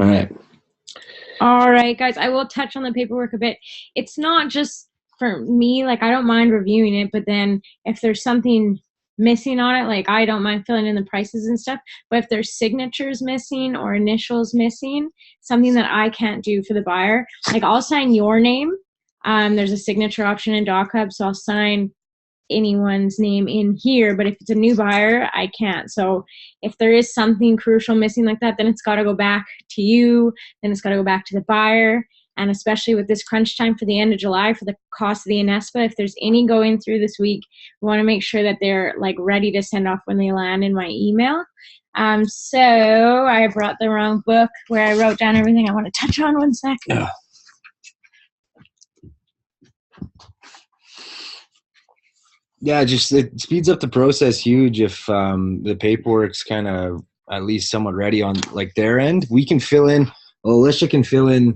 All right. All right, guys, I will touch on the paperwork a bit. It's not just for me, like I don't mind reviewing it, but then if there's something missing on it, like I don't mind filling in the prices and stuff, but if there's signatures missing or initials missing, something that I can't do for the buyer, like I'll sign your name. There's a signature option in DocHub, so I'll sign anyone's name in here, but if it's a new buyer, I can't. So if there is something crucial missing like that, then it's got to go back to you, then it's got to go back to the buyer. And especially with this crunch time for the end of July for the cost of the INESPA, if there's any going through this week, we want to make sure that they're like ready to send off when they land in my email. So I brought the wrong book where I wrote down everything I want to touch on. 1 second. Yeah. Yeah, just it speeds up the process huge if the paperwork's kind of at least somewhat ready on like their end. We can fill in, Alicia can fill in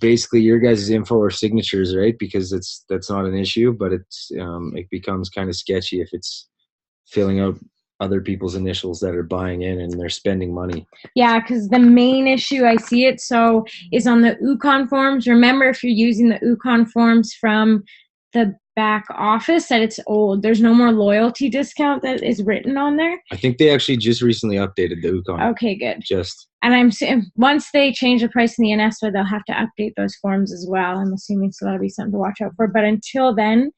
basically your guys' info or signatures, right? Because that's not an issue, but it's it becomes kind of sketchy if it's filling out other people's initials that are buying in and they're spending money. Yeah, because the main issue I see it so is on the UConn forms. Remember, if you're using the UConn forms from the back office, that it's old. There's no more loyalty discount that is written on there. I think they actually just recently updated the UConn. Okay, good. And I'm once they change the price in the INESPA, they'll have to update those forms as well. I'm assuming, so that'll be something to watch out for. But until then,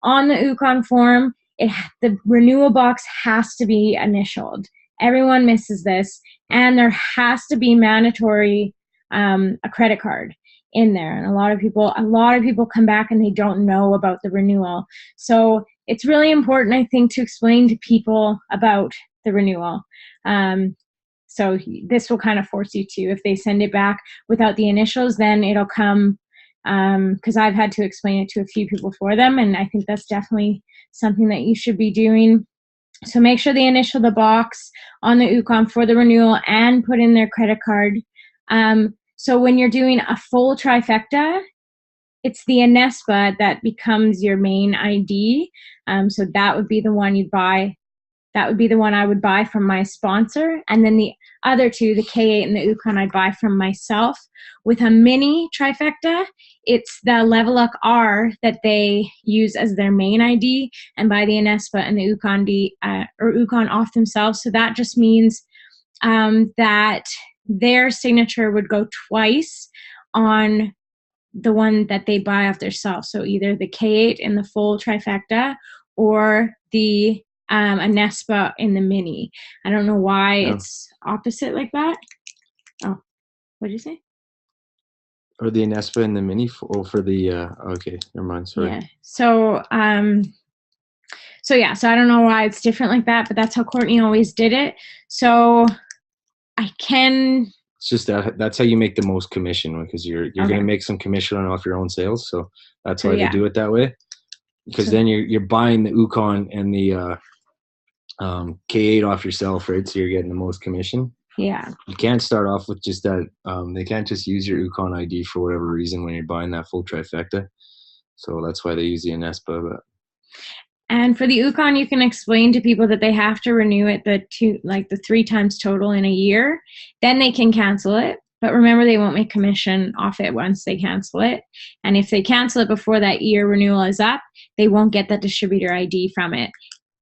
on the UConn form, the renewal box has to be initialed. Everyone misses this, and there has to be mandatory a credit card in there. And a lot of people come back and they don't know about the renewal. So it's really important, I think, to explain to people about the renewal. So this will kind of force you to, if they send it back without the initials, then it'll come, because I've had to explain it to a few people for them, and I think that's definitely something that you should be doing. So make sure they initial the box on the UConn for the renewal and put in their credit card. So when you're doing a full trifecta, it's the INESPA that becomes your main ID. So that would be the one you'd buy. That would be the one I would buy from my sponsor. And then the other two, the K8 and the UConn, I'd buy from myself. With a mini trifecta, it's the Level Up R that they use as their main ID, and buy the INESPA and the UConn off themselves. So that just means that their signature would go twice on the one that they buy off themselves. So either the K8 in the full trifecta or the INESPA in the mini. I don't know why it's opposite like that. Oh, what did you say? Or the INESPA in the mini for the okay, never mind. Sorry. Yeah. So yeah. So I don't know why it's different like that, but that's how Courtney always did it. So I can. It's just that's how you make the most commission, because you're going to make some commission off your own sales. So that's why they do it that way. Because then you're buying the UConn and the K8 off yourself, right? So you're getting the most commission. Yeah. You can't start off with just that. They can't just use your UConn ID for whatever reason when you're buying that full trifecta. So that's why they use the INESPA. And for the UConn, you can explain to people that they have to renew it the 3 times total in a year. Then they can cancel it. But remember, they won't make commission off it once they cancel it. And if they cancel it before that year renewal is up, they won't get that distributor ID from it,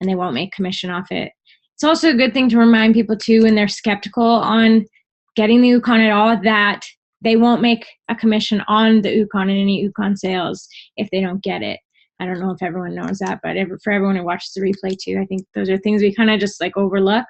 and they won't make commission off it. It's also a good thing to remind people too, when they're skeptical on getting the UConn at all, that they won't make a commission on the UConn and any UConn sales if they don't get it. I don't know if everyone knows that, but for everyone who watches the replay too, I think those are things we kind of just like overlook.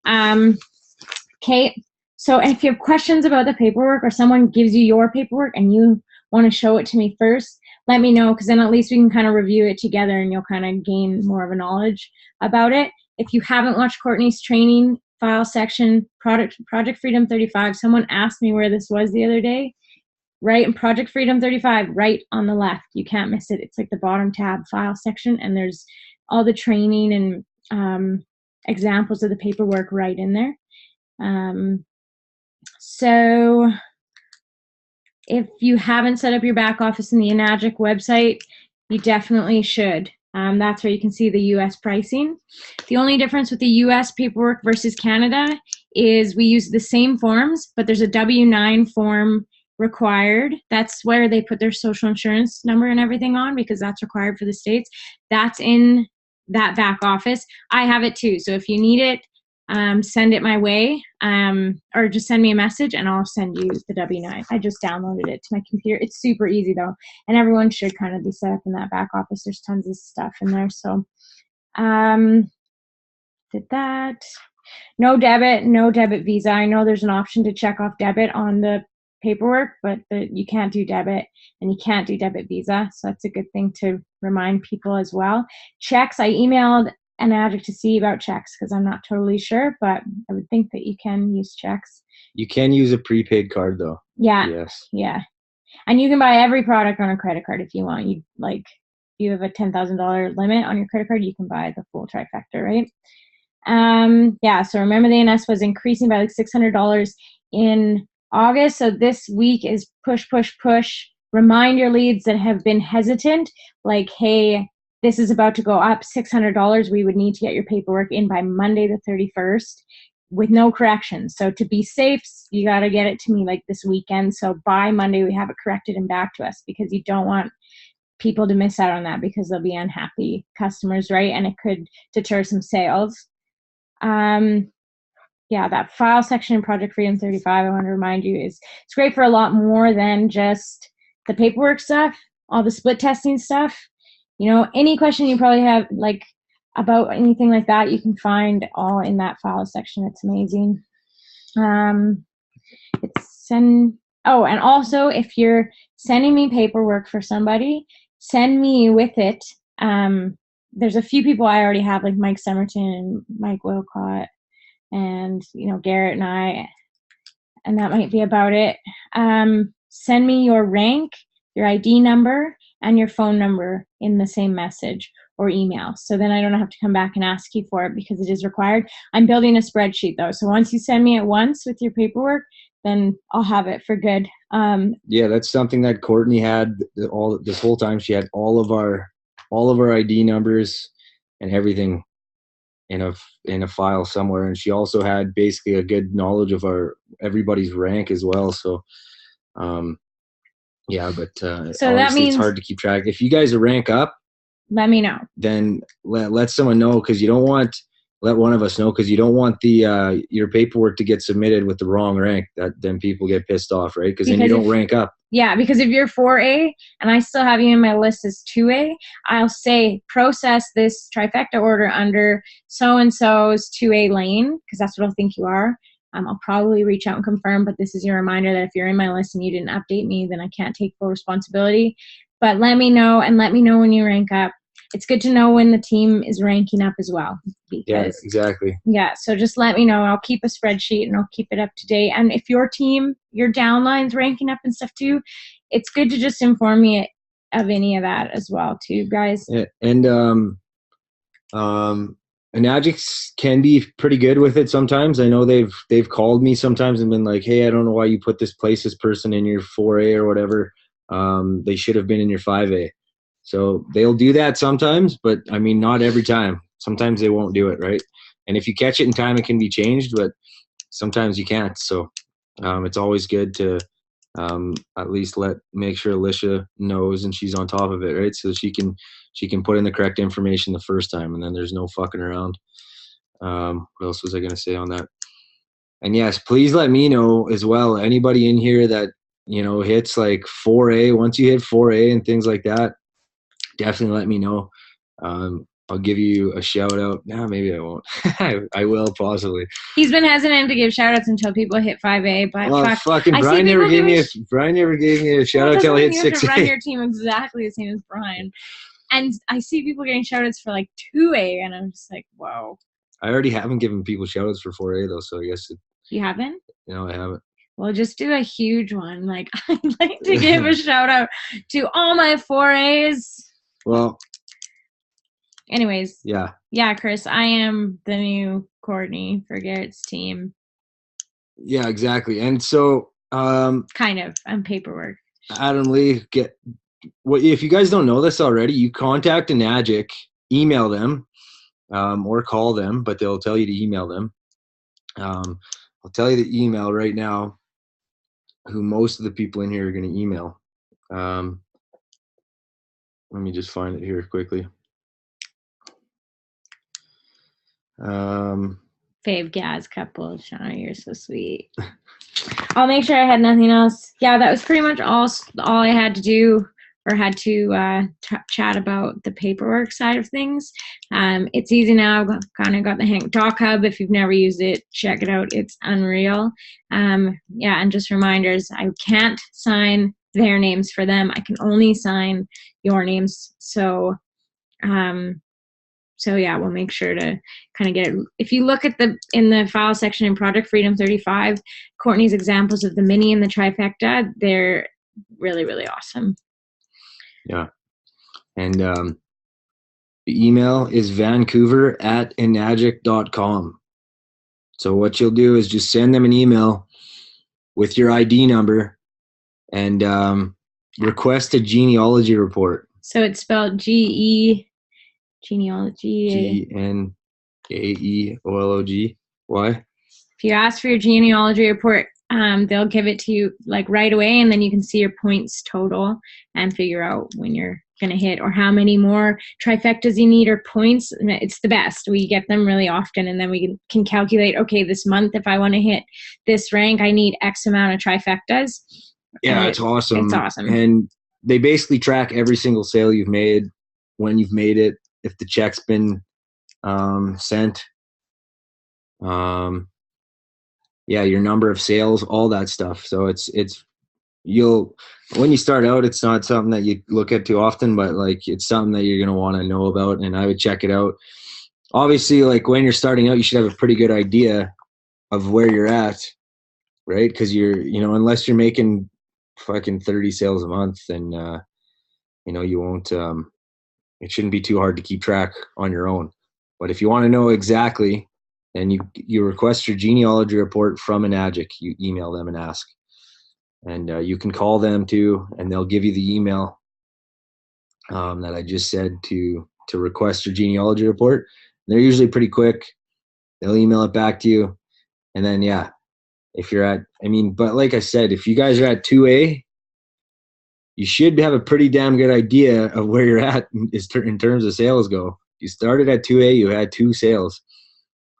Okay, so if you have questions about the paperwork, or someone gives you your paperwork and you want to show it to me first, let me know, because then at least we can kind of review it together and you'll kind of gain more of a knowledge about it. If you haven't watched Courtney's training file section, Project Freedom 35, someone asked me where this was the other day. Right in Project Freedom 35, right on the left. You can't miss it. It's like the bottom tab, file section, and there's all the training and examples of the paperwork right in there. So if you haven't set up your back office in the Enagic website, you definitely should. That's where you can see the US pricing. The only difference with the US paperwork versus Canada is we use the same forms, but there's a W-9 form required. That's where they put their social insurance number and everything on, because that's required for the states. That's in that back office. I have it too. So if you need it, send it my way, or just send me a message and I'll send you the W-9. I just downloaded it to my computer. It's super easy though. And everyone should kind of be set up in that back office. There's tons of stuff in there. So, did that. No debit Visa. I know there's an option to check off debit on the paperwork, but you can't do debit and you can't do debit Visa. So that's a good thing to remind people as well. Checks, I emailed an addict to see about checks because I'm not totally sure, but I would think that you can use checks. You can use a prepaid card though. Yeah. Yes. Yeah. And you can buy every product on a credit card if you want. You have a $10,000 limit on your credit card, you can buy the full trifecta, right? So remember the NS was increasing by like $600 in August. So this week is push. Remind your leads that have been hesitant, like, hey, this is about to go up $600. We would need to get your paperwork in by Monday the 31st with no corrections. So to be safe, you got to get it to me like this weekend. So by Monday, we have it corrected and back to us, because you don't want people to miss out on that because they'll be unhappy customers, right? And it could deter some sales. That file section in Project Freedom 35, I want to remind you, it's great for a lot more than just the paperwork stuff, all the split testing stuff. Any question you probably have like about anything like that, you can find all in that file section. It's amazing. And also if you're sending me paperwork for somebody, send me with it. There's a few people I already have, like Mike Somerton and Mike Wilcott and, Garrett and I, and that might be about it. Send me your rank, your ID number, and your phone number in the same message or email. So then I don't have to come back and ask you for it because it is required. I'm building a spreadsheet though. So once you send me it once with your paperwork, then I'll have it for good. That's something that Courtney had this whole time. She had all of our ID numbers and everything in a file somewhere, and she also had basically a good knowledge of everybody's rank as well. So so that means it's hard to keep track. If you guys rank up, let me know. Then let someone know, because you don't want let one of us know, because you don't want the your paperwork to get submitted with the wrong rank. That then people get pissed off, right? Because then you don't rank up. Yeah, because if you're 4A and I still have you in my list as 2A, I'll say process this trifecta order under so-and-so's 2A lane, because that's what I'll think you are. I'll probably reach out and confirm, but this is your reminder that if you're in my list and you didn't update me, then I can't take full responsibility. But let me know, and let me know when you rank up. It's good to know when the team is ranking up as well. Yeah, exactly. Yeah, so just let me know. I'll keep a spreadsheet and I'll keep it up to date. And if your team, your downline's ranking up and stuff too, it's good to just inform me of any of that as well too, guys. Yeah, and Adjix can be pretty good with it sometimes. I know they've called me sometimes and been like, hey, I don't know why you put this person in your 4A or whatever. They should have been in your 5A. So they'll do that sometimes, but I mean, not every time. Sometimes they won't do it, right? And if you catch it in time, it can be changed, but sometimes you can't. So it's always good to at least make sure Alicia knows and she's on top of it, right? So she can put in the correct information the first time, and then there's no fucking around. What else was I going to say on that? And yes, please let me know as well. Anybody in here that, hits like 4A, once you hit 4A and things like that, definitely let me know. I'll give you a shout out. No, maybe I won't. I will possibly. He's been hesitant to give shout outs until people hit 5A. But fucking Brian never gave me a shout out until I hit 6A. You have to run your team exactly the same as Brian. And I see people getting shout outs for like 2A, and I'm just like, whoa. I already haven't given people shout outs for 4A though, so I guess. You haven't? No, I haven't. Well, just do a huge one. Like, I'd like to give a shout out to all my 4As. Well. Anyways. Yeah. Yeah, Chris, I am the new Courtney for Garrett's team. Yeah, exactly. And so. Kind of on paperwork. Adam Lee, if you guys don't know this already, you contact Enagic, email them, or call them, but they'll tell you to email them. I'll tell you the email right now, who most of the people in here are going to email. Let me just find it here quickly. Fave Gaz couple, Shauna, you're so sweet. I'll make sure I had nothing else. Yeah, that was pretty much all I had to do, or had to chat about the paperwork side of things. It's easy now. I've kind of got the hang. DocHub, if you've never used it, check it out. It's unreal. Yeah, and just reminders, I can't sign their names for them. I can only sign your names. So yeah, we'll make sure to kind of get it. If you look at in the file section in Project Freedom 35, Courtney's examples of the mini and the trifecta, they're really, really awesome. Yeah. And the email is vancouver@enagic.com. So what you'll do is just send them an email with your ID number and request a genealogy report. So it's spelled genealogy. GNAEOLOGY. Why? If you ask for your genealogy report, they'll give it to you like right away, and then you can see your points total and figure out when you're going to hit or how many more trifectas you need or points. It's the best. We get them really often, and then we can calculate, okay, this month, if I want to hit this rank, I need X amount of trifectas. Yeah, it's awesome. It's awesome. And they basically track every single sale you've made, when you've made it, if the check's been sent, yeah, your number of sales, all that stuff. So when you start out, it's not something that you look at too often, but like it's something that you're going to want to know about, and I would check it out. Obviously, like when you're starting out, you should have a pretty good idea of where you're at, right? Because unless you're making fucking 30 sales a month, then you won't. It shouldn't be too hard to keep track on your own. But if you want to know exactly, then you request your genealogy report from Enagic. You email them and ask. And you can call them too, and they'll give you the email that I just said to request your genealogy report. They're usually pretty quick. They'll email it back to you. And then, yeah, if you're but like I said, if you guys are at 2A, you should have a pretty damn good idea of where you're at in terms of sales go. You started at 2A, you had 2 sales.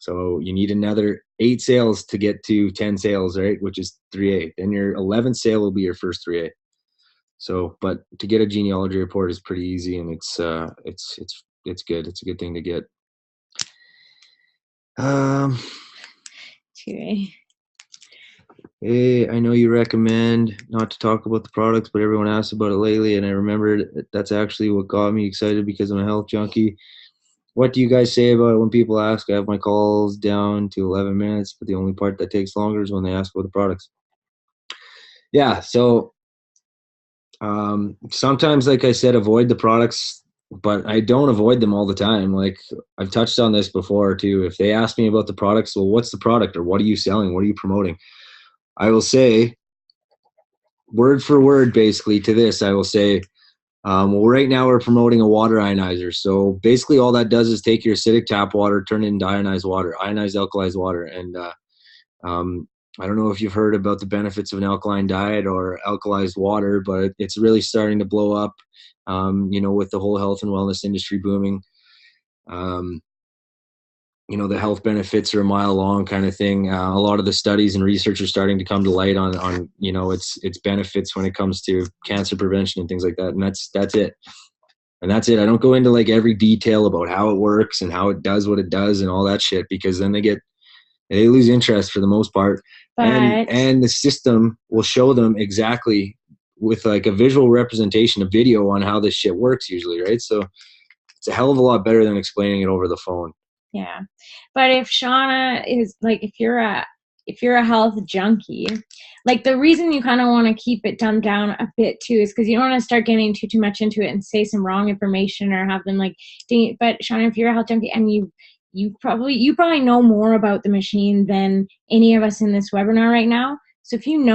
So you need another 8 sales to get to 10 sales, right? Which is 3A. Then your 11th sale will be your first 3A. So, but to get a genealogy report is pretty easy, and it's good. It's a good thing to get. 2A. Hey, I know you recommend not to talk about the products, but everyone asks about it lately, and I remember that's actually what got me excited because I'm a health junkie. What do you guys say about it when people ask? I have my calls down to 11 minutes, but the only part that takes longer is when they ask about the products. Yeah, so sometimes, like I said, avoid the products, but I don't avoid them all the time. Like I've touched on this before too. If they ask me about the products, well, what's the product, or what are you selling? What are you promoting? I will say, word for word, basically to this, I will say, well, right now we're promoting a water ionizer. So basically all that does is take your acidic tap water, turn it into ionized water, ionized alkalized water. And I don't know if you've heard about the benefits of an alkaline diet or alkalized water, but it's really starting to blow up, with the whole health and wellness industry booming. The health benefits are a mile long kind of thing. A lot of the studies and research are starting to come to light on its benefits when it comes to cancer prevention and things like that. And that's it. And that's it. I don't go into like every detail about how it works and how it does what it does and all that shit, because then they lose interest for the most part. And the system will show them exactly with like a visual representation, a video on how this shit works usually, right? So it's a hell of a lot better than explaining it over the phone. Yeah. But if Shauna is like, if you're a health junkie, like the reason you kind of want to keep it dumbed down a bit too is because you don't want to start getting too much into it and say some wrong information or have them like ding. But Shauna, if you're a health junkie and you probably know more about the machine than any of us in this webinar right now. So if and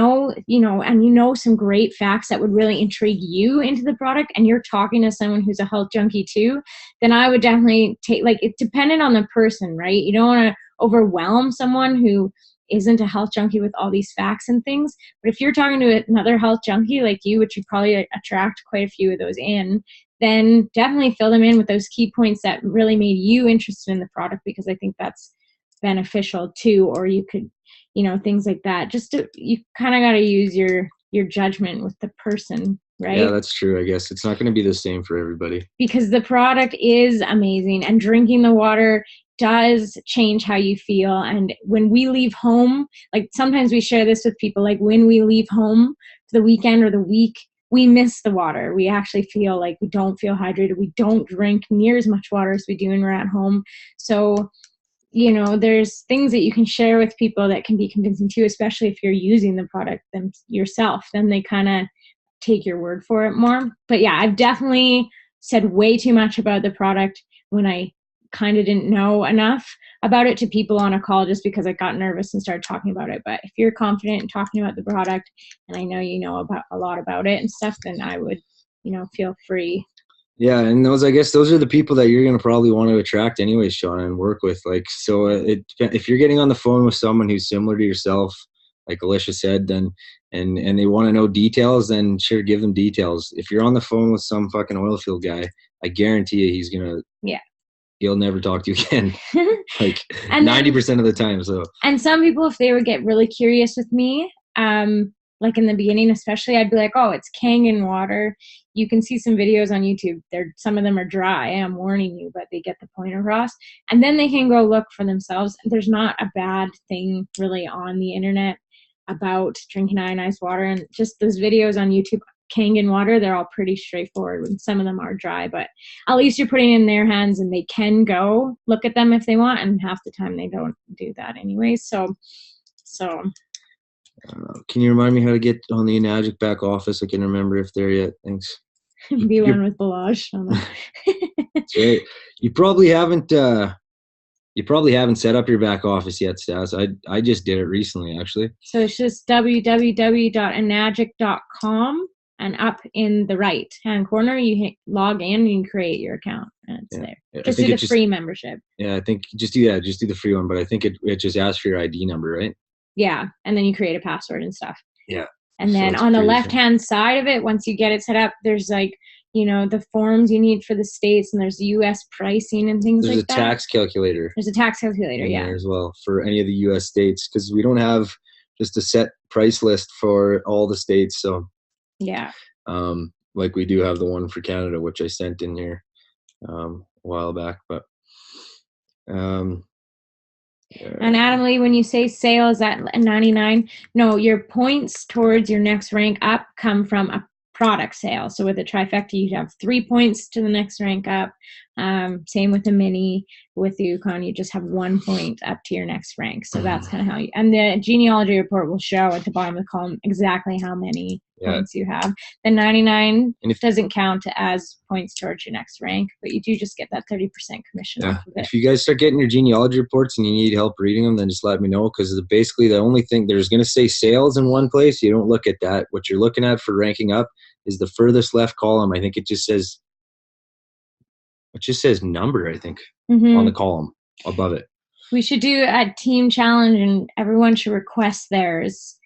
you know some great facts that would really intrigue you into the product, and you're talking to someone who's a health junkie too, then I would definitely take, like, it depended on the person, right? You don't want to overwhelm someone who isn't a health junkie with all these facts and things. But if you're talking to another health junkie like you, which would probably attract quite a few of those in, then definitely fill them in with those key points that really made you interested in the product, because I think that's beneficial too. Or you could, things like that. You kind of got to use your judgment with the person, right? Yeah, that's true. I guess it's not going to be the same for everybody, because the product is amazing, and drinking the water does change how you feel. And when we leave home, like sometimes we share this with people, like when we leave home for the weekend or the week, we miss the water. We actually feel like we don't feel hydrated. We don't drink near as much water as we do when we're at home. So, there's things that you can share with people that can be convincing too, especially if you're using the product yourself. Then they kind of take your word for it more. But yeah, I've definitely said way too much about the product when I kind of didn't know enough about it to people on a call, just because I got nervous and started talking about it. But if you're confident in talking about the product, and I know you know about a lot about it and stuff, then I would, feel free. Yeah, and I guess those are the people that you're going to probably want to attract anyways, Sean, and work with. Like, so if you're getting on the phone with someone who's similar to yourself, like Alicia said, then and they want to know details, then sure, give them details. If you're on the phone with some fucking oil field guy, I guarantee you he's gonna he'll never talk to you again. Like 90% of the time. So, and some people, if they would get really curious with me, like in the beginning especially, I'd be like, oh, it's Kangen water. You can see some videos on YouTube. Some of them are dry. I'm warning you, but they get the point across. And then they can go look for themselves. There's not a bad thing really on the internet about drinking ionized water, and just those videos on YouTube, Kangen water, they're all pretty straightforward, and some of them are dry, but at least you're putting it in their hands and they can go look at them if they want, and half the time they don't do that anyway. So can you remind me how to get on the Enagic back office? I can remember if they're yet. Thanks. Be one with Balazs. That's right. You probably haven't set up your back office yet, Stas. I just did it recently, actually. So it's just www.enagic.com, and up in the right hand corner you hit log in and you can create your account, and it's there. Just do the free membership. Yeah, I think just do that. Just do the free one, but I think it just asks for your ID number, right? Yeah, and then you create a password and stuff. Yeah. And then on the left-hand side of it, once you get it set up, there's like, the forms you need for the states, and there's US pricing and things like that. There's a tax calculator. There's a tax calculator, yeah. As well for any of the US states, because we don't have just a set price list for all the states. So yeah. Like we do have the one for Canada, which I sent in here a while back, but and Adam Lee, when you say sales at 99, no, your points towards your next rank up come from a product sale. So with a trifecta, you have 3 points to the next rank up. Same with the mini. With the Yukon, you just have 1 point up to your next rank. So that's kind of how and the genealogy report will show at the bottom of the column exactly how many points you have. The 99 doesn't count as points towards your next rank, but you do just get that 30% commission off of it. If you guys start getting your genealogy reports and you need help reading them, then just let me know, because basically the only thing there's going to say sales in one place. You don't look at that. What you're looking at for ranking up is the furthest left column. I think it just says number, I think, on the column above it. We should do a team challenge, and everyone should request theirs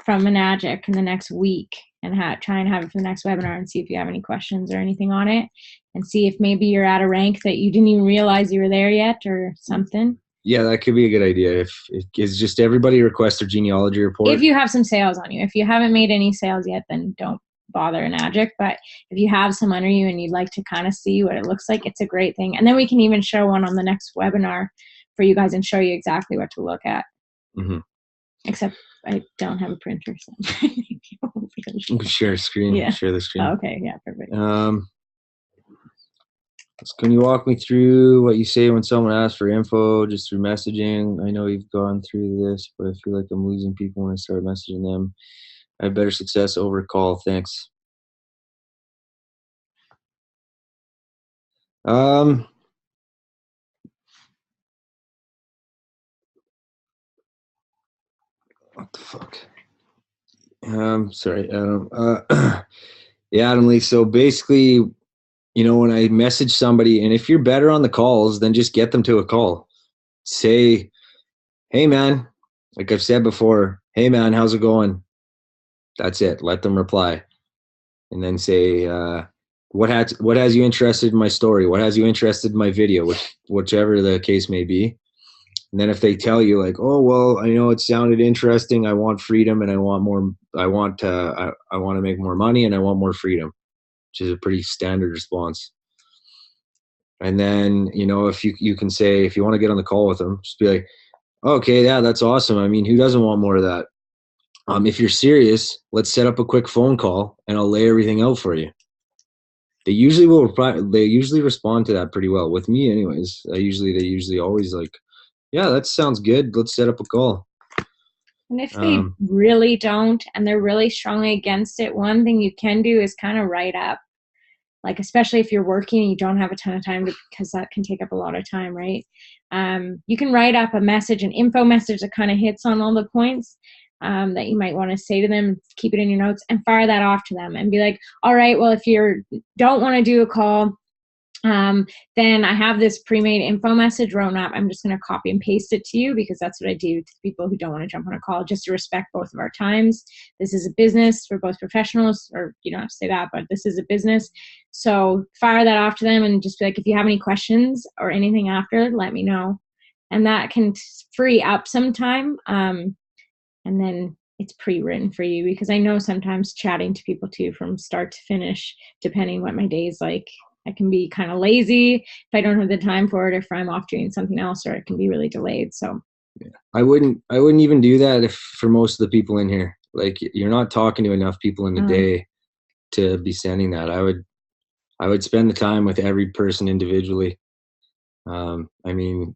from Enagic in the next week, and try and have it for the next webinar, and see if you have any questions or anything on it, and see if maybe you're at a rank that you didn't even realize you were there yet or something. Yeah, that could be a good idea. If it's just everybody request their genealogy report. If you have some sales on you. If you haven't made any sales yet, then don't bother Enagic. But if you have some under you and you'd like to kind of see what it looks like, it's a great thing. And then we can even show one on the next webinar for you guys and show you exactly what to look at. Mm-hmm. Except I don't have a printer, so share a screen. Yeah. Share the screen. Oh, okay, yeah, perfect. Can you walk me through what you say when someone asks for info just through messaging? I know you've gone through this, but I feel like I'm losing people when I start messaging them. I have better success over call. Thanks. What the fuck? Sorry, Adam. Yeah, Adam Lee. So basically, when I message somebody, and if you're better on the calls, then just get them to a call. say, hey man, like I've said before, hey man, how's it going? That's it. Let them reply. And then say, what has you interested in my story? What has you interested in my video? Whichever the case may be. And then if they tell you like, oh well, I know it sounded interesting. I want freedom, and I want more. I want to make more money, and I want more freedom, which is a pretty standard response. And then if you can say, if you want to get on the call with them, just be like, okay, yeah, that's awesome. I mean, who doesn't want more of that? If you're serious, let's set up a quick phone call, and I'll lay everything out for you. They usually will reply. They usually respond to that pretty well with me, anyways. They usually always like, yeah, that sounds good. Let's set up a call. And if they really don't, and they're really strongly against it, one thing you can do is kind of write up, like, especially if you're working and you don't have a ton of time because that can take up a lot of time, right? You can write up a message, an info message that kind of hits on all the points that you might want to say to them, keep it in your notes, and fire that off to them and be like, all right, well, if you don't want to do a call, then I have this pre-made info message written up. I'm just going to copy and paste it to you because that's what I do to people who don't want to jump on a call, just to respect both of our times. This is a business for both professionals, or you don't have to say that, but this is a business. So fire that off to them and just be like, if you have any questions or anything after, let me know. And that can free up some time. And then it's pre-written for you, because I know sometimes chatting to people too from start to finish, depending what my day is like, I can be kind of lazy if I don't have the time for it, if I'm off doing something else, or it can be really delayed. So yeah. I wouldn't even do that if for most of the people in here. Like, you're not talking to enough people in the day to be sending that. I would spend the time with every person individually. I mean,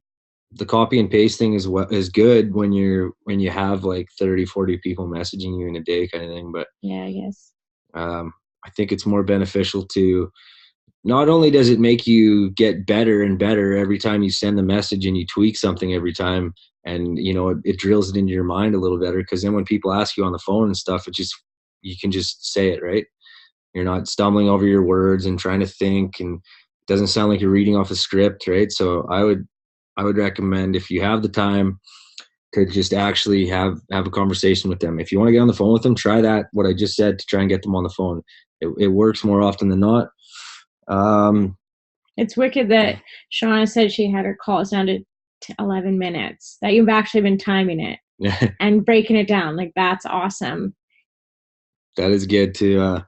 the copy and paste thing is good when you have like 30, 40 people messaging you in a day kind of thing. But yeah, I guess. I think it's more beneficial to, not only does it make you get better and better every time you send the message and you tweak something every time, and it drills it into your mind a little better, because then when people ask you on the phone and stuff, you can just say it, right? You're not stumbling over your words and trying to think, and it doesn't sound like you're reading off a script, right? So I would recommend, if you have the time, to just actually have a conversation with them. If you want to get on the phone with them, try that, what I just said, to try and get them on the phone. It works more often than not. It's wicked that Shauna said she had her calls down to 11 minutes, that you've actually been timing it and breaking it down. Like, that's awesome. That is good to,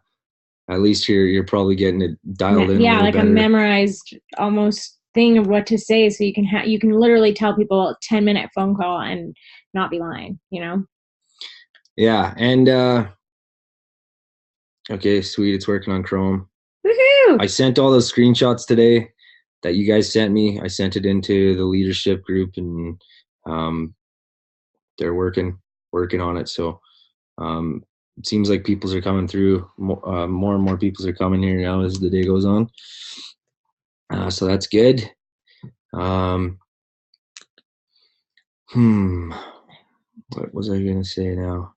at least you're probably getting it dialed in. Yeah, like better. A memorized almost thing of what to say, so you can literally tell people a 10-minute phone call and not be lying, Yeah, and okay, sweet, it's working on Chrome. Woohoo! I sent all those screenshots today that you guys sent me. I sent it into the leadership group, and they're working on it. So it seems like people are coming through. More and more people are coming here now as the day goes on. So that's good. What was I going to say now?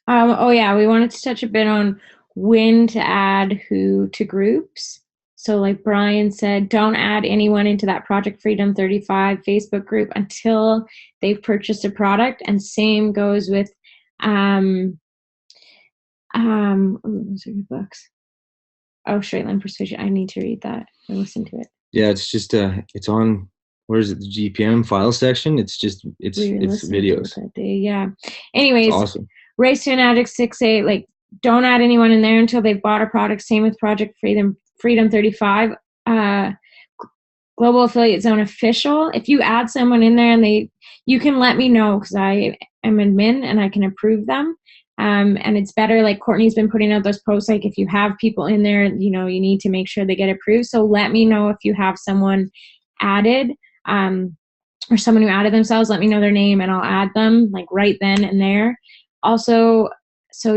Oh yeah, we wanted to touch a bit on when to add who to groups. So like Brian said, don't add anyone into that Project Freedom 35 Facebook group until they've purchased a product. And same goes with those are good books. Oh, Straight Line Persuasion. I need to read that or listen to it. Yeah, it's just it's on, where is it, the GPM file section? It's videos. That day. Yeah. Anyways, it's awesome. Race to an Addict 6-8, like, don't add anyone in there until they've bought a product. Same with Project Freedom 35. Global Affiliate Zone Official. If you add someone in there and you can let me know, because I am admin and I can approve them. And it's better, like Courtney's been putting out those posts, like if you have people in there, you need to make sure they get approved. So let me know if you have someone added, or someone who added themselves. Let me know their name and I'll add them like right then and there. Also, so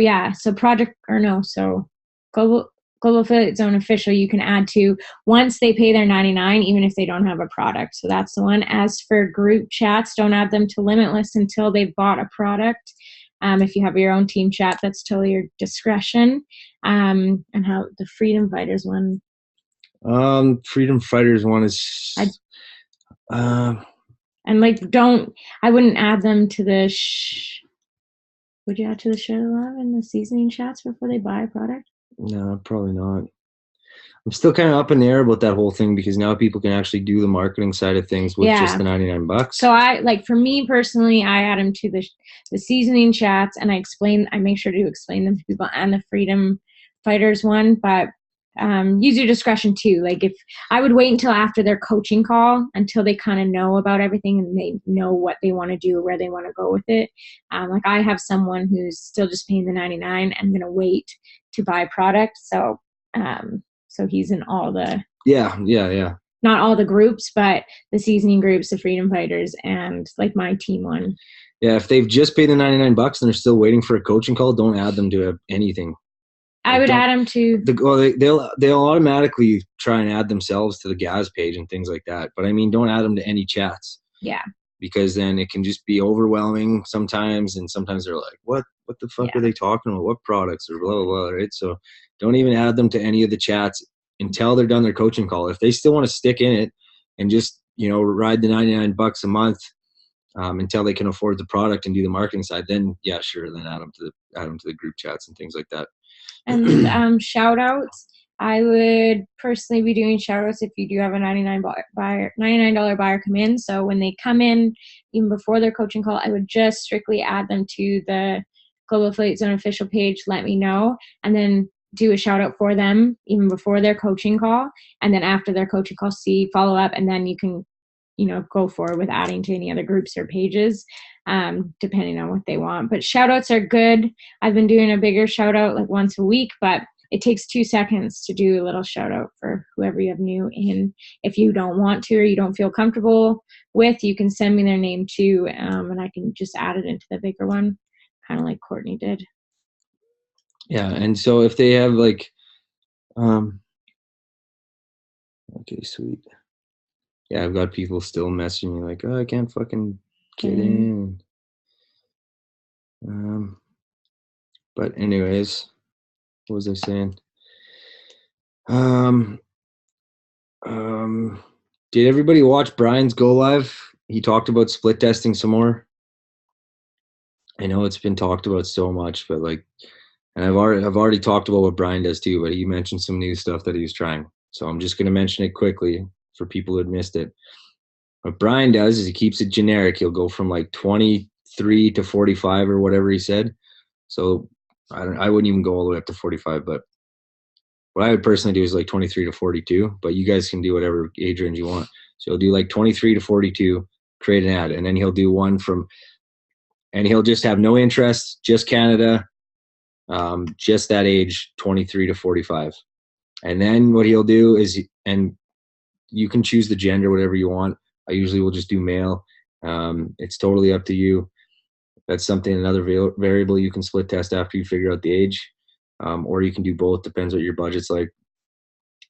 Global Affiliate Zone Official, you can add to once they pay their $99, even if they don't have a product. So that's the one. As for group chats, don't add them to Limitless until they've bought a product. If you have your own team chat, that's totally your discretion. And how the Freedom Fighters one. Freedom Fighters one is. And like, I wouldn't add them to the would you add to the Share Love and the seasoning chats before they buy a product? No, probably not. I'm still kind of up in the air about that whole thing because now people can actually do the marketing side of things with just the $99. So for me personally, I add them to the seasoning chats, and I make sure to explain them to people, and the Freedom Fighters one, but use your discretion too. Like, if I would wait until after their coaching call, until they kind of know about everything and they know what they want to do, where they want to go with it. Like, I have someone who's still just paying the $99 and going to wait to buy product. So he's in all the not all the groups, but the seasoning groups, the Freedom Fighters, and like my team one. Yeah, if they've just paid the $99 and they're still waiting for a coaching call, don't add them to anything. I would add them to they'll automatically try and add themselves to the Gaz page and things like that. But I mean, don't add them to any chats. Yeah. Because then it can just be overwhelming sometimes, and sometimes they're like, what the fuck are they talking about? What products or blah, blah, blah, right? So don't even add them to any of the chats until they're done their coaching call. If they still want to stick in it and just, ride the $99 a month until they can afford the product and do the marketing side, then yeah, sure, then add them to the group chats and things like that. And shout outs, I would personally be doing shout outs if you do have a $99 buyer come in. So when they come in, even before their coaching call, I would just strictly add them to the Global Affiliate Zone official page, let me know, and then do a shout out for them even before their coaching call. And then after their coaching call, follow up, and then you can, go forward with adding to any other groups or pages, depending on what they want. But shout outs are good. I've been doing a bigger shout out like once a week, but it takes 2 seconds to do a little shout out for whoever you have new in. If you don't want to, or you don't feel comfortable with, you can send me their name too, and I can just add it into the bigger one, kind of like Courtney did. Yeah, and so if they have like, okay, sweet. Yeah, I've got people still messaging me like, oh, I can't fucking get in. But anyways, what was I saying? Did everybody watch Brian's Go Live? He talked about split testing some more. I know it's been talked about so much, but like, and I've already talked about what Brian does too, but he mentioned some new stuff that he was trying. So I'm just going to mention it quickly for people who had missed it. What Brian does is he keeps it generic. He'll go from like 23 to 45 or whatever he said. So I wouldn't even go all the way up to 45, but what I would personally do is like 23 to 42, but you guys can do whatever age range you want. So he'll do like 23 to 42, create an ad, and then he'll do one and he'll just have no interest, just Canada, just that age, 23 to 45. And then what he'll do is, and you can choose the gender, whatever you want. I usually will just do male. It's totally up to you. That's another variable you can split test after you figure out the age. Or you can do both, depends what your budget's like.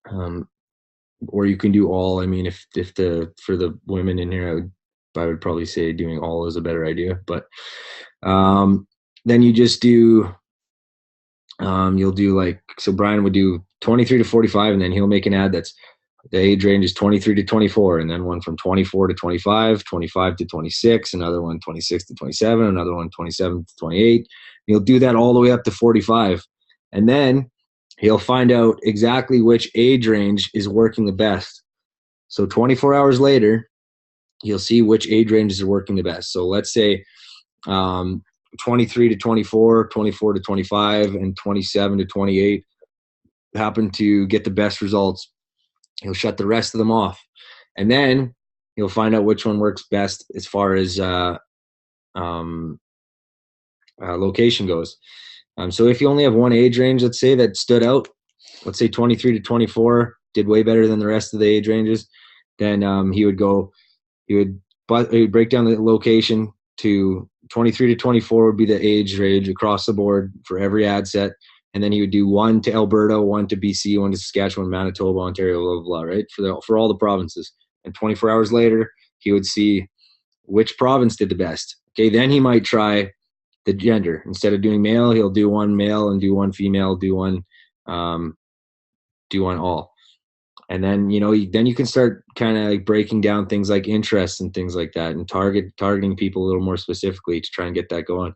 Or you can do all. I mean, for the women in here, I would probably say doing all is a better idea. But then you just do, you'll do like, so Brian would do 23 to 45, and then he'll make an ad that's, the age range is 23 to 24, and then one from 24 to 25, 25 to 26, another one 26 to 27, another one 27 to 28. He'll do that all the way up to 45. And then he'll find out exactly which age range is working the best. So 24 hours later, you'll see which age ranges are working the best. So let's say 23 to 24, 24 to 25, and 27 to 28 happen to get the best results. He'll shut the rest of them off. And then he'll find out which one works best as far as location goes. So if you only have one age range, let's say, that stood out, let's say 23 to 24 did way better than the rest of the age ranges, then he would break down the location to 23 to 24 would be the age range across the board for every ad set. And then he would do one to Alberta, one to BC, one to Saskatchewan, Manitoba, Ontario, blah, blah, blah, right? For all the provinces. And 24 hours later, he would see which province did the best. Okay, then he might try the gender. Instead of doing male, he'll do one male and do one female, do one all. And then, then you can start kind of like breaking down things like interests and things like that, and targeting people a little more specifically to try and get that going.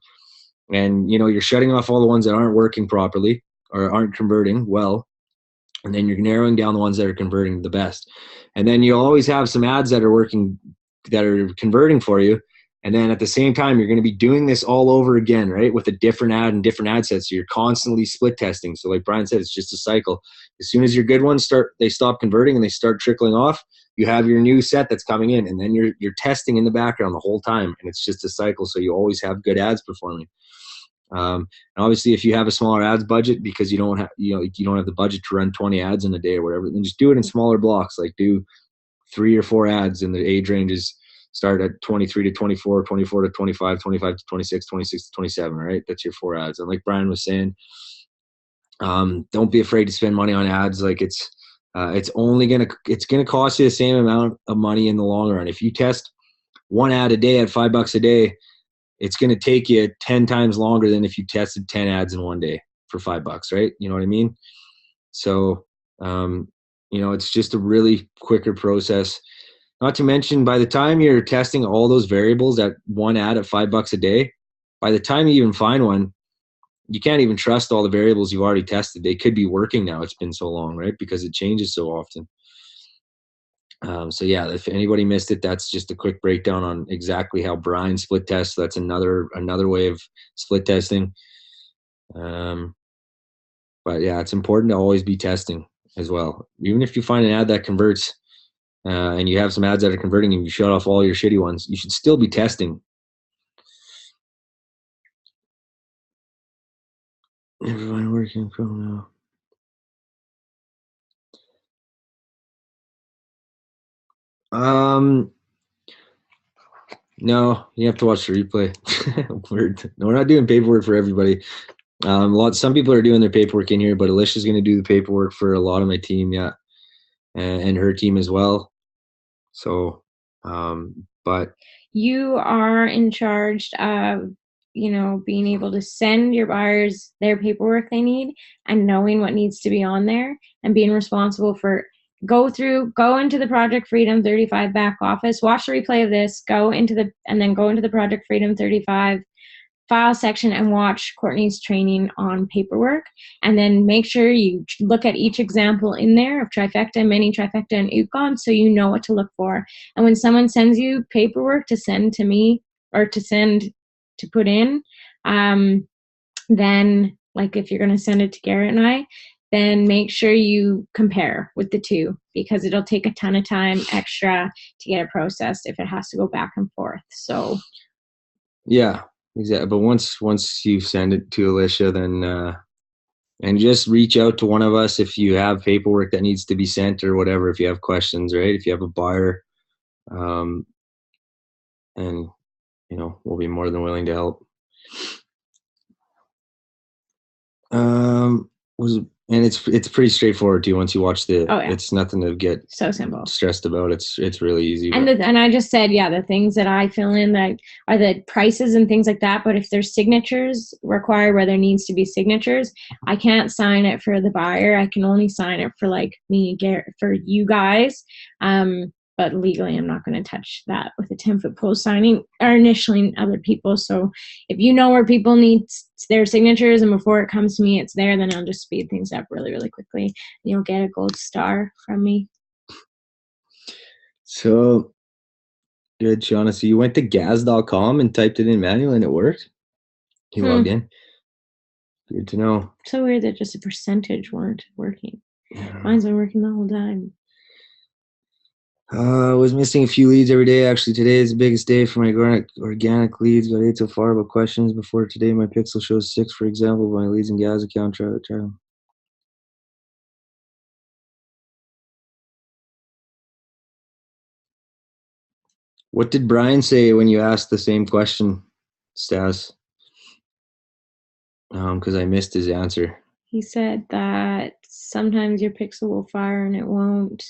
And, you're shutting off all the ones that aren't working properly or aren't converting well. And then you're narrowing down the ones that are converting the best. And then you'll always have some ads that are working, that are converting for you. And then at the same time, you're going to be doing this all over again, right? With a different ad and different ad sets. So you're constantly split testing. So like Brian said, it's just a cycle. As soon as your good ones they stop converting and they start trickling off, you have your new set that's coming in, and then you're testing in the background the whole time. And it's just a cycle. So you always have good ads performing. And obviously, if you have a smaller ads budget because you don't have the budget to run 20 ads in a day or whatever, then just do it in smaller blocks. Like do 3 or 4 ads, and the age ranges start at 23 to 24, 24 to 25, 25 to 26, 26 to 27. Right, that's your 4 ads. And like Brian was saying, don't be afraid to spend money on ads. Like it's gonna cost you the same amount of money in the long run. If you test 1 ad a day at $5 a day, it's going to take you 10 times longer than if you tested 10 ads in one day for $5, right? You know what I mean? So, it's just a really quicker process. Not to mention, by the time you're testing all those variables at 1 ad at $5 a day, by the time you even find one, you can't even trust all the variables you've already tested. They could be working now. It's been so long, right? Because it changes so often. So yeah, if anybody missed it, that's just a quick breakdown on exactly how Brian split tests. That's another way of split testing. But yeah, it's important to always be testing as well. Even if you find an ad that converts, and you have some ads that are converting and you shut off all your shitty ones, you should still be testing. Everyone working from now. No, you have to watch the replay. No, we're not doing paperwork for everybody. Some people are doing their paperwork in here, but Alicia's going to do the paperwork for a lot of my team, yeah, and her team as well. So, but you are in charge of, being able to send your buyers their paperwork they need and knowing what needs to be on there and being responsible for go into the Project Freedom 35 back office, watch the replay of this, go into the Project Freedom 35 file section and watch Courtney's training on paperwork, and then make sure you look at each example in there of trifecta, mini trifecta, and UConn, so you know what to look for. And when someone sends you paperwork to send to me or to put in, then like if you're going to send it to Garrett and I, then make sure you compare with the two, because it'll take a ton of time extra to get it processed if it has to go back and forth. So yeah, exactly. But once you send it to Alicia, then and just reach out to one of us if you have paperwork that needs to be sent or whatever, if you have questions, right? If you have a buyer, and we'll be more than willing to help. And it's pretty straightforward too. Once you watch it's nothing to get so simple stressed about. It's really easy. And I just said, the things that I fill in that are the prices and things like that. But if there's signatures required where there needs to be signatures, I can't sign it for the buyer. I can only sign it for like me, Garrett, for you guys. But legally, I'm not going to touch that with a 10-foot pole signing or initialing other people. So if you know where people need their signatures and before it comes to me, it's there, then I'll just speed things up really, really quickly. You'll get a gold star from me. So good, Shauna. So you went to gaz.com and typed it in manually and it worked? You logged in? Good to know. So weird that just a percentage weren't working. Yeah. Mine's been working the whole time. I was missing a few leads every day. Actually, today is the biggest day for my organic leads. Got 8 so far, but questions before today. My pixel shows 6, for example. My leads and Gaz account. Try. What did Brian say when you asked the same question, Stas? Because I missed his answer. He said that sometimes your pixel will fire and it won't.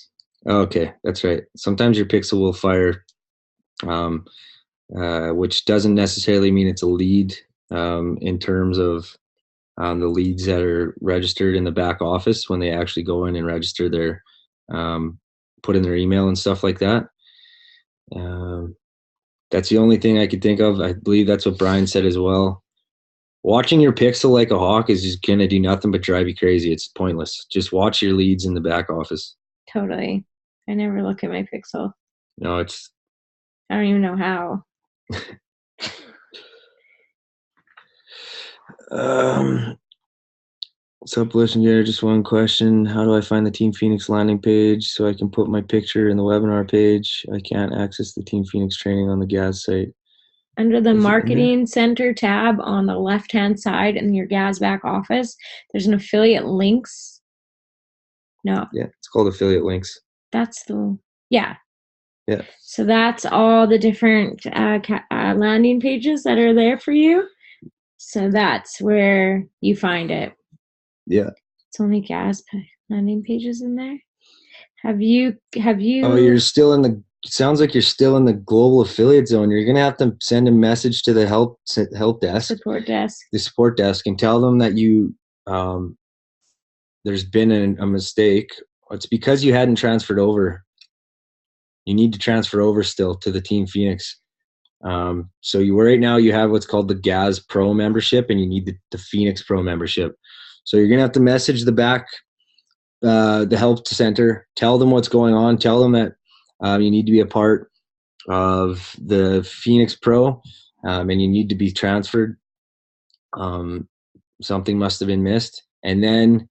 Okay, that's right. Sometimes your pixel will fire, which doesn't necessarily mean it's a lead in terms of the leads that are registered in the back office when they actually go in and register their put in their email and stuff like that. That's the only thing I could think of. I believe that's what Brian said as well. Watching your pixel like a hawk is just going to do nothing but drive you crazy. It's pointless. Just watch your leads in the back office. Totally. I never look at my pixel. No, I don't even know how. What's up, listener? Just one question. How do I find the Team Phoenix landing page so I can put my picture in the webinar page? I can't access the Team Phoenix training on the GAZ site. Under the Marketing Center tab on the left-hand side in your GAZ back office, there's an affiliate links. No. Yeah, it's called affiliate links. That's the, yeah. Yeah. So that's all the different landing pages that are there for you. So that's where you find it. Yeah. It's only GAZ landing pages in there. Have you? Oh, you're still in the. It sounds like you're still in the global affiliate zone. You're gonna have to send a message to the help desk, the support desk, and tell them that you there's been a mistake. It's because you hadn't transferred over. You need to transfer over still to the Team Phoenix. So right now you have what's called the GAZ Pro membership, and you need the Phoenix Pro membership. So you're gonna have to message the back, the help center, tell them what's going on, tell them that you need to be a part of the Phoenix Pro, and you need to be transferred. Something must have been missed, and then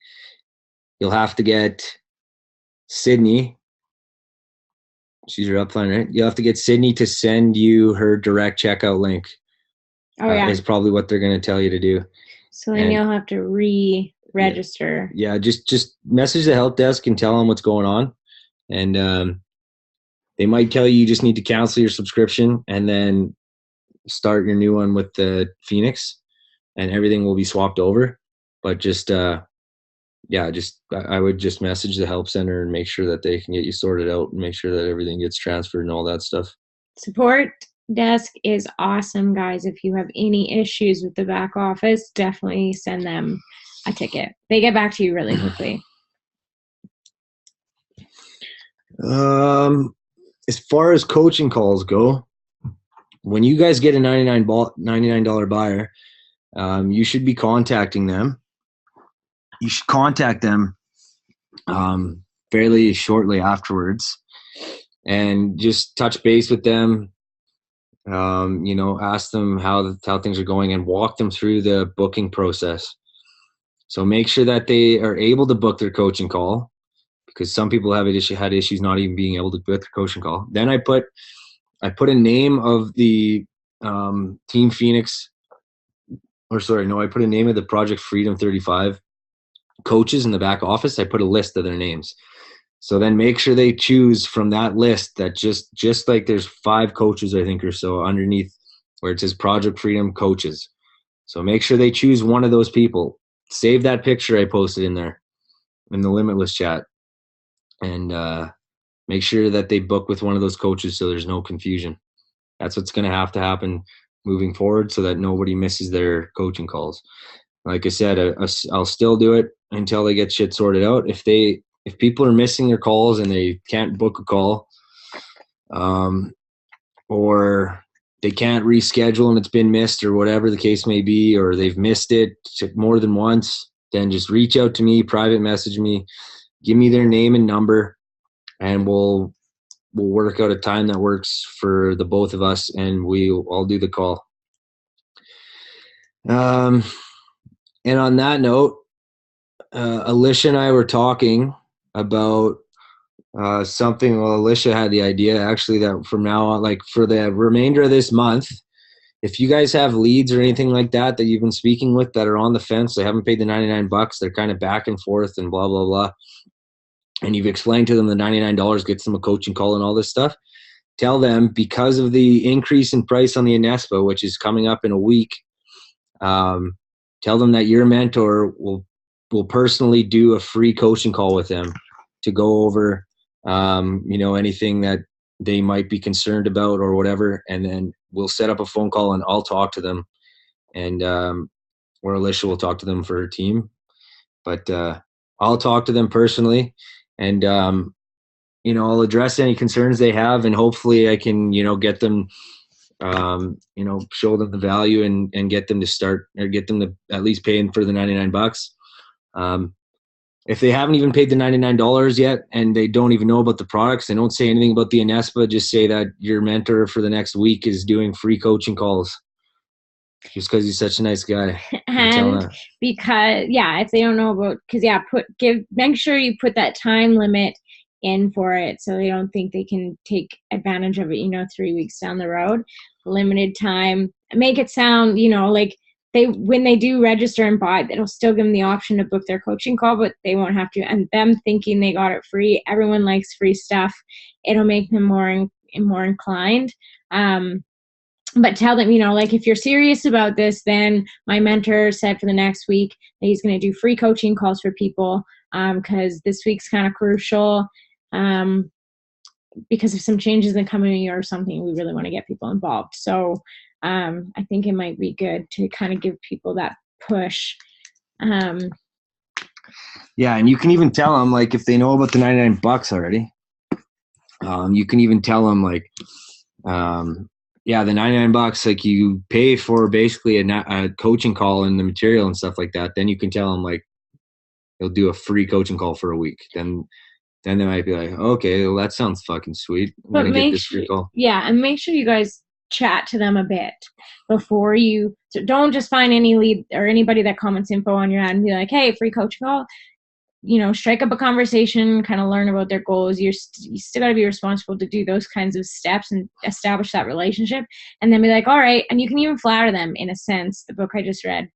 you'll have to get Sydney. She's your upline, right? You'll have to get Sydney to send you her direct checkout link. Oh, yeah. Is probably what they're going to tell you to do. So then you'll have to re-register. Yeah, just message the help desk and tell them what's going on. And they might tell you just need to cancel your subscription and then start your new one with the Phoenix, and everything will be swapped over. But I would just message the help center and make sure that they can get you sorted out and make sure that everything gets transferred and all that stuff. Support desk is awesome, guys. If you have any issues with the back office, definitely send them a ticket. They get back to you really quickly. As far as coaching calls go, when you guys get a $99 buyer, you should be contacting them. You should contact them fairly shortly afterwards and just touch base with them. Ask them how things are going and walk them through the booking process. So make sure that they are able to book their coaching call, because some people had issues not even being able to book their coaching call. Then I put a name of the Team Phoenix, I put a name of the Project Freedom 35 coaches in the back office. I put a list of their names. So then make sure they choose from that list that just like there's 5 coaches, I think, or so underneath where it says Project Freedom coaches. So make sure they choose one of those people. Save that picture I posted in there in the Limitless chat, and make sure that they book with one of those coaches so there's no confusion. That's what's going to happen moving forward so that nobody misses their coaching calls. Like I said, I'll still do it until they get shit sorted out. If people are missing their calls and they can't book a call, or they can't reschedule and it's been missed or whatever the case may be, or they've missed it more than once, then just reach out to me, private message me, give me their name and number, and we'll work out a time that works for the both of us, and I'll do the call. And on that note, Alicia and I were talking about something. Well, Alicia had the idea actually that from now on, like for the remainder of this month, if you guys have leads or anything like that you've been speaking with that are on the fence, they haven't paid the $99, they're kind of back and forth and blah, blah, blah, and you've explained to them the $99 gets them a coaching call and all this stuff, tell them because of the increase in price on the Inespa, which is coming up in a week, tell them that your mentor will personally do a free coaching call with them to go over, anything that they might be concerned about or whatever. And then we'll set up a phone call and I'll talk to them, and or Alicia will talk to them for her team. But I'll talk to them personally, and I'll address any concerns they have, and hopefully I can, get them, show them the value and get them to start, or get them to at least paying for the $99. If they haven't even paid the $99 yet and they don't even know about the products, they don't say anything about the Anespa, just say that your mentor for the next week is doing free coaching calls. Just because he's such a nice guy. And because, if they don't know about, make sure you put that time limit in for it so they don't think they can take advantage of it, 3 weeks down the road. Limited time. Make it sound, like when they do register and buy, it'll still give them the option to book their coaching call, but they won't have to. And them thinking they got it free, everyone likes free stuff. It'll make them more inclined. But tell them, if you're serious about this, then my mentor said for the next week that he's going to do free coaching calls for people, because this week's kind of crucial, because of some changes in the coming year or something. We really want to get people involved. So I think it might be good to kind of give people that push. Yeah, and you can even tell them, like, if they know about the $99 already, you can even tell them, like, the $99, like, you pay for basically a coaching call and the material and stuff like that. Then you can tell them, like, they'll do a free coaching call for a week. Then they might be like, okay, well, that sounds fucking sweet. I'm gonna get this free call. Yeah, and make sure you guys chat to them a bit before so don't just find any lead or anybody that comments info on your ad and be like, hey, free coaching call. Strike up a conversation, kind of learn about their goals. You still got to be responsible to do those kinds of steps and establish that relationship, and then be like, all right. And you can even flatter them, in a sense. The book I just read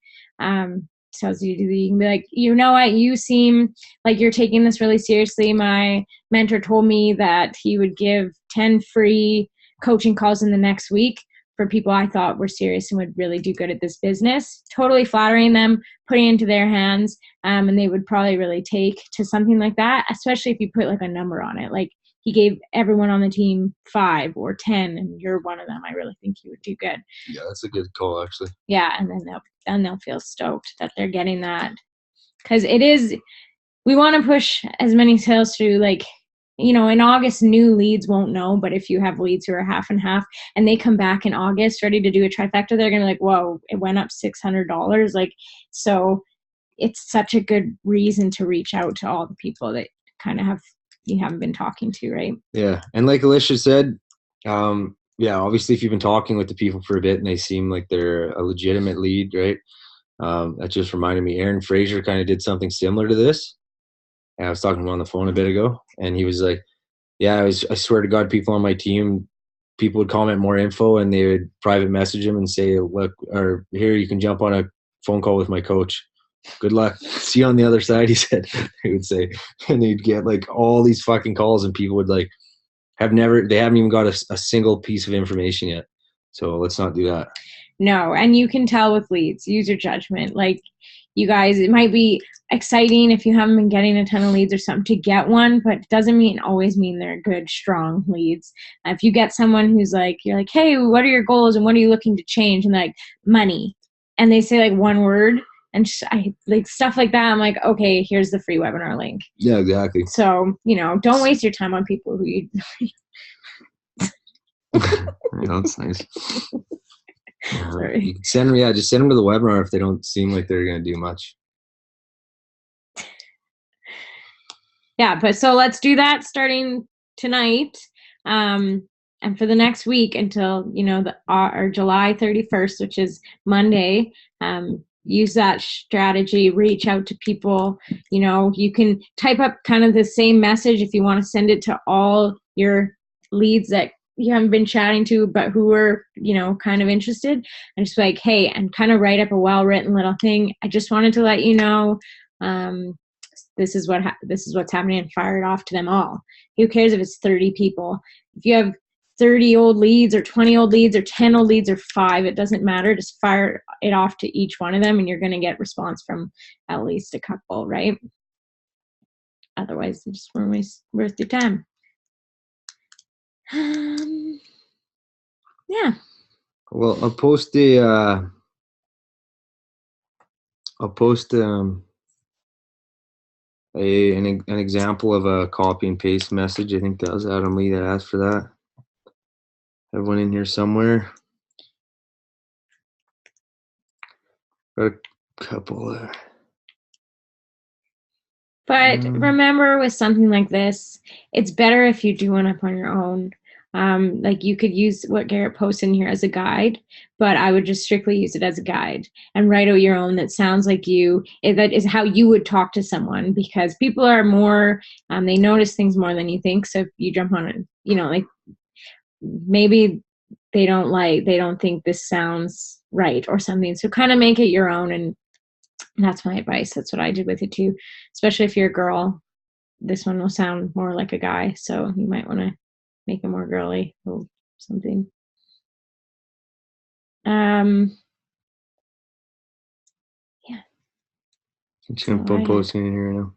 tells you to do. You can be like, you know what, you seem like you're taking this really seriously. My mentor told me that he would give 10 free coaching calls in the next week for people I thought were serious and would really do good at this business. Totally flattering them, putting it into their hands, and they would probably really take to something like that, especially if you put like a number on it. Like, he gave everyone on the team 5 or 10, and you're one of them. I really think you would do good. Yeah, that's a good call, actually. Yeah, and then they'll feel stoked that they're getting that, because we want to push as many sales through, like, in August, new leads won't know, but if you have leads who are half and half and they come back in August ready to do a trifecta, they're going to be like, whoa, it went up $600. Like, so it's such a good reason to reach out to all the people that kind of you haven't been talking to, right? Yeah. And like Alicia said, obviously if you've been talking with the people for a bit and they seem like they're a legitimate lead, right? That just reminded me, Aaron Fraser kind of did something similar to this. And I was talking to him on the phone a bit ago, and he was like, yeah, I swear to God, people on my team, people would comment more info and they would private message him and say, look, or here, you can jump on a phone call with my coach. Good luck. See you on the other side, he said. He would say, and they'd get like all these fucking calls, and people would like they haven't even got a single piece of information yet. So let's not do that. No, and you can tell with leads, use your judgment. Like, you guys, it might be exciting if you haven't been getting a ton of leads or something to get one, but it doesn't always mean they're good, strong leads. If you get someone who's like, you're like, hey, what are your goals and what are you looking to change? And like, money. And they say like one word and I like stuff like that. I'm like, okay, here's the free webinar link. Yeah, exactly. So, don't waste your time on people who you. That's nice. You can just send them to the webinar if they don't seem like they're going to do much. Yeah, but so let's do that starting tonight, and for the next week until our July 31st, which is Monday. Use that strategy. Reach out to people. You can type up kind of the same message if you want to send it to all your leads that you haven't been chatting to, but who are, kind of interested, and just like, hey, and kind of write up a well-written little thing. I just wanted to let you know, this is what's happening, and fire it off to them all. Who cares if it's 30 people? If you have 30 old leads or 20 old leads or 10 old leads or 5, it doesn't matter. Just fire it off to each one of them and you're going to get response from at least a couple, right? Otherwise, it just won't waste worth your time. Yeah. Well, I'll post a an example of a copy and paste message. I think that was Adam Lee that asked for that. I have one in here somewhere. Got a couple there. But remember, with something like this, it's better if you do one up on your own. Like you could use what Garrett posted in here as a guide, but I would just strictly use it as a guide and write out your own that sounds like you. That is how you would talk to someone, because people are more, they notice things more than you think. So if you jump on it, you know, like maybe they don't think this sounds right or something. So kind of make it your own, and that's my advice. That's what I did with it too, especially if you're a girl. This one will sound more like a guy, so you might want to make it more girly or something. Yeah. I'm posting in here now.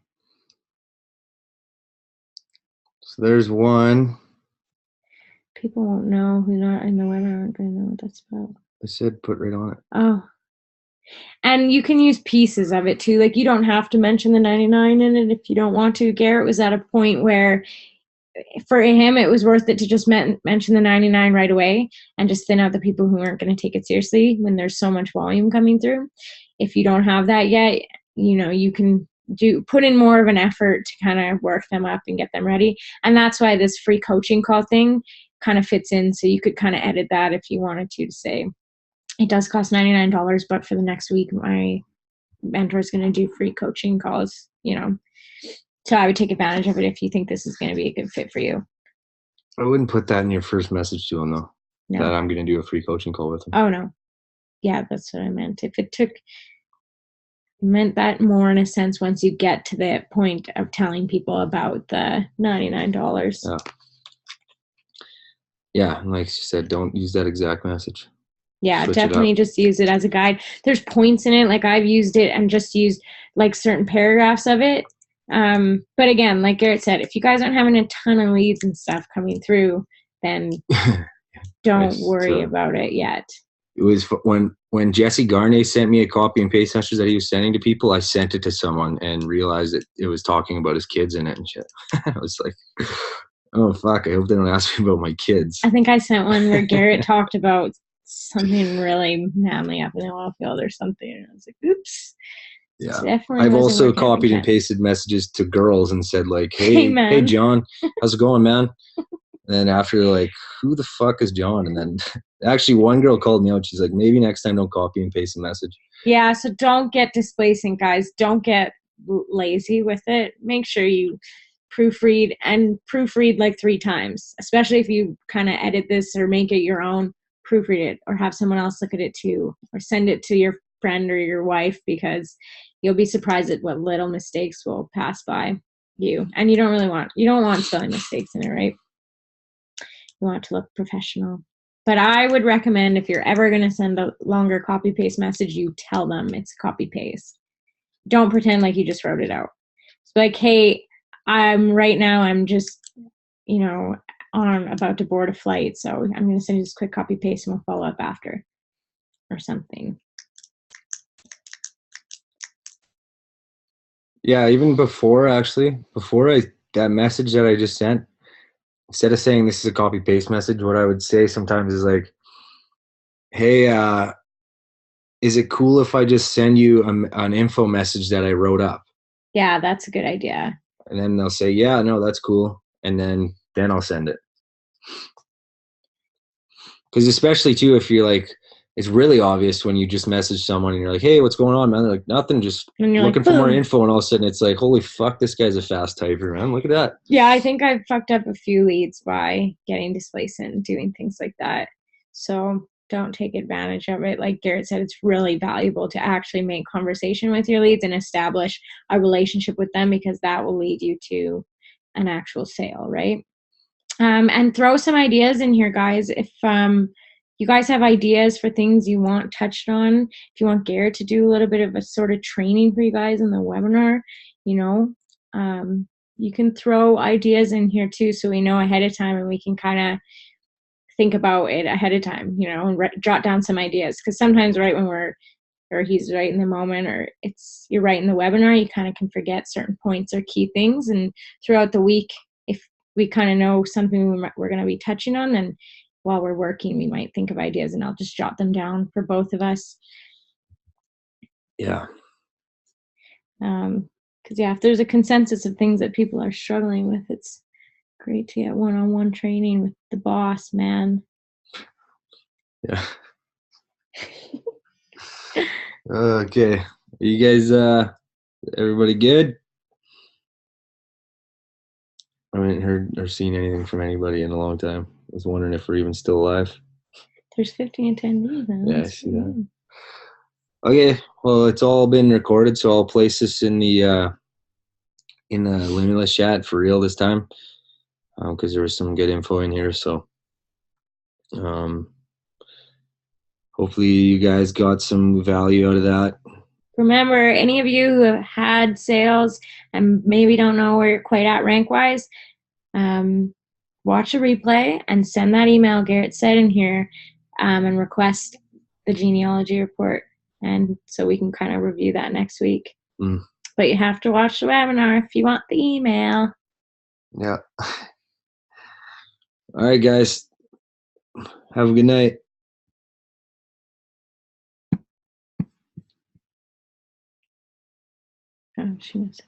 So there's one. People won't know who not in the webinar aren't going to know what that's about. I said put right on it. Oh. And you can use pieces of it too. Like you don't have to mention the 99 in it if you don't want to. Garrett was at a point where for him it was worth it to just mention the 99 right away and just thin out the people who aren't going to take it seriously when there's so much volume coming through. If you don't have that yet, you know, you can put in more of an effort to kind of work them up and get them ready. And that's why this free coaching call thing kind of fits in. So you could kind of edit that if you wanted to say, it does cost $99, but for the next week, my mentor is going to do free coaching calls, you know. So I would take advantage of it if you think this is going to be a good fit for you. I wouldn't put that in your first message to him, though. No. That I'm going to do a free coaching call with him. Oh, no. Yeah, that's what I meant. If it meant that more in a sense once you get to the point of telling people about the $99. Yeah. Yeah, and like you said, don't use that exact message. Yeah, definitely just use it as a guide. There's points in it. Like I've used it and just used like certain paragraphs of it. But again, like Garrett said, if you guys aren't having a ton of leads and stuff coming through, then don't worry about it yet. It was when Jesse Garnay sent me a copy and paste message that he was sending to people, I sent it to someone and realized that it was talking about his kids in it and shit. I was like, oh, fuck, I hope they don't ask me about my kids. I think I sent one where Garrett talked about something really manly up in the oil field or something. And I was like, oops. Yeah. I've also copied and pasted messages to girls and said like, hey John, how's it going, man? And then after like, who the fuck is John? And then actually one girl called me out. She's like, maybe next time don't copy and paste a message. Yeah. So don't get displacing, guys. Don't get lazy with it. Make sure you proofread like 3 times, especially if you kind of edit this or make it your own. Proofread it or have someone else look at it too, or send it to your friend or your wife, because you'll be surprised at what little mistakes will pass by you. And you don't want spelling mistakes in it, right? You want it to look professional. But I would recommend if you're ever going to send a longer copy paste message, you tell them it's copy paste. Don't pretend like you just wrote it out. It's like, hey, I'm just, you know, about to board a flight, so I'm going to send you this quick copy paste and we'll follow up after or something. Yeah, even before that message that I just sent, instead of saying this is a copy paste message, what I would say sometimes is like, hey, is it cool if I just send you an info message that I wrote up? Yeah, that's a good idea. And then they'll say, yeah, no, that's cool. And then I'll send it. Because especially too, if you're like, it's really obvious when you just message someone and you're like, hey, what's going on, man? They're like, nothing, just looking for more info. And all of a sudden it's like, holy fuck, this guy's a fast typer, man. Look at that. Yeah, I think I've fucked up a few leads by getting displaced and doing things like that. So don't take advantage of it. Like Garrett said, it's really valuable to actually make conversation with your leads and establish a relationship with them, because that will lead you to an actual sale, right? And throw some ideas in here, guys. If you guys have ideas for things you want touched on, if you want Garrett to do a little bit of a sort of training for you guys in the webinar, you know, you can throw ideas in here too, so we know ahead of time and we can kind of think about it ahead of time, you know, and jot down some ideas. Because sometimes right when we're or he's right in the moment, or you're right in the webinar, you kind of can forget certain points or key things. And throughout the week, if we kind of know something we're going to be touching on, then while we're working, we might think of ideas, and I'll just jot them down for both of us. Yeah. Because if there's a consensus of things that people are struggling with, it's great to get one-on-one training with the boss, man. Yeah. Okay. Are you guys, everybody good? I haven't heard or seen anything from anybody in a long time. I was wondering if we're even still alive. There's 15 attendees. Yeah, I see that. Okay, well, it's all been recorded, so I'll place this in the Limitless chat for real this time, because there was some good info in here. So, hopefully, you guys got some value out of that. Remember, any of you who have had sales and maybe don't know where you're quite at rank-wise, watch a replay and send that email Garrett said in here, and request the genealogy report, and so we can kind of review that next week. But you have to watch the webinar if you want the email. Yeah. All right, guys. Have a good night. Oh, she was.